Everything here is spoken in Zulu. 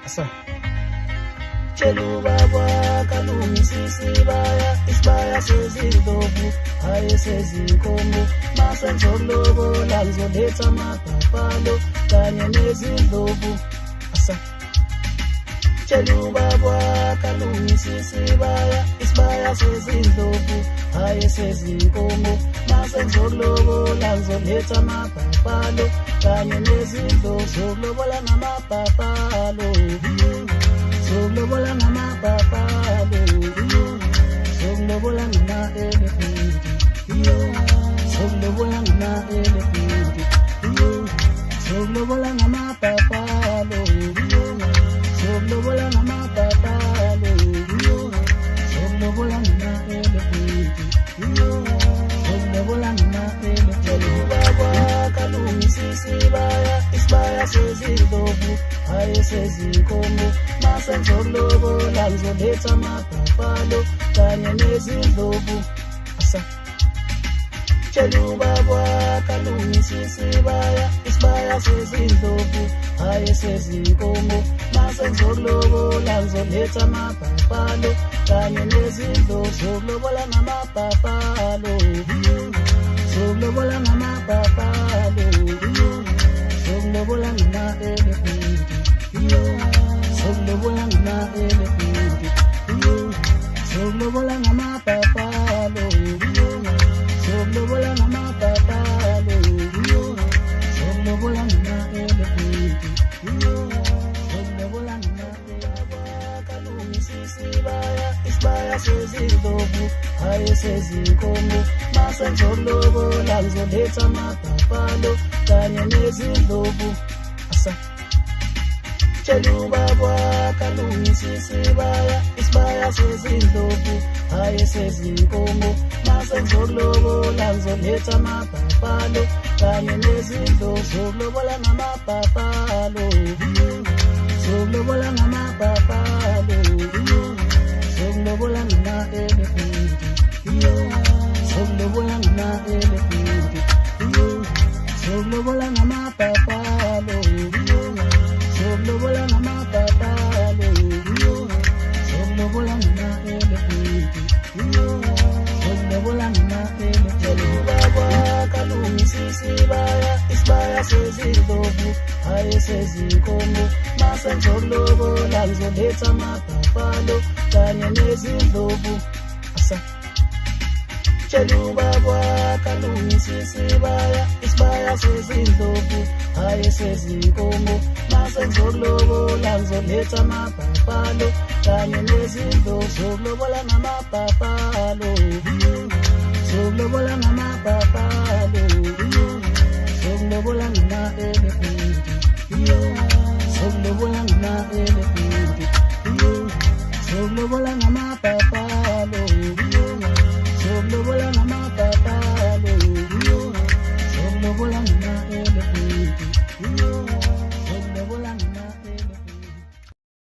Asa tshela ubaba kalungisa isibaya sezindlovu hayi sezinkomo masenza ukulobola ngizoletha amabhafalo kanye nezindlovu. Asa tshela ubaba kalungisa isibaya sezindlovu hayi sezinkomo masenza ukulobola ngizoletha amabhafalo kanye nezindlovu. Zokulobola ngamabhafalo, zokulobola ngamabhafalo, zokulobola ngama-elephant, zokulobola ngama-elephant, zokulobola ngamabhafalo, zokulobola ngamabhafalo, zokulobola ngama-elephant, zokulobola ngama-elephant. Ubaba kalungisa isibaya sezindlovu hayi sezinkomo masenza ukulobola ngizoletha amabhafalo kanye nezindlovu. Asa tshela ubaba kalungisa isibaya sezindlovu hayi sezinkomo masenza ukulobola ngizoletha amabhafalo kanye nezindlovu. Zokulobola ngamabhafalo, zokulobola ngamabhafalo, zokulobola ngama-elephant, zokulobola ngama-elephant, zokulobola ngamabhafalo, zokulobola ngamabhafalo, zokulobola ngama-elephant, zokulobola ngama-elephant. Kalungisa isibaya sezindlovu hayi sezinkomo masenza ukulobola ngizoletha amabhafalo kanye nezindlovu. Asa tshela ubaba kalungisa isibaya sezindlovu hayi sezinkomo masenza ukulobola ngizoletha amabhafalo kanye nezindlovu. Zokulobola ngamabhafalo, zokulobola ngamabhafalo, zokulobola ngama-elephant, zokulobola ngama-elephant, zokulobola ngamabhafalo, zokulobola ngamabhafalo, zokulobola ngama-elephant, zokulobola ngama-elephant. Ubaba kalungisa isibaya sezindlovu hayi sezinkomo masenza ukulobola ngizoletha amabhafalo kanye nezindlovu. Asa tshela ubaba kalungisa isibaya sezindlovu hayi sezinkomo masenza ukulobola ngizoletha amabhafalo kanye nezindlovu. Zokulobola ngamabhafalo, zokulobola ngamabhafalo, zokulobola ngama-elephant,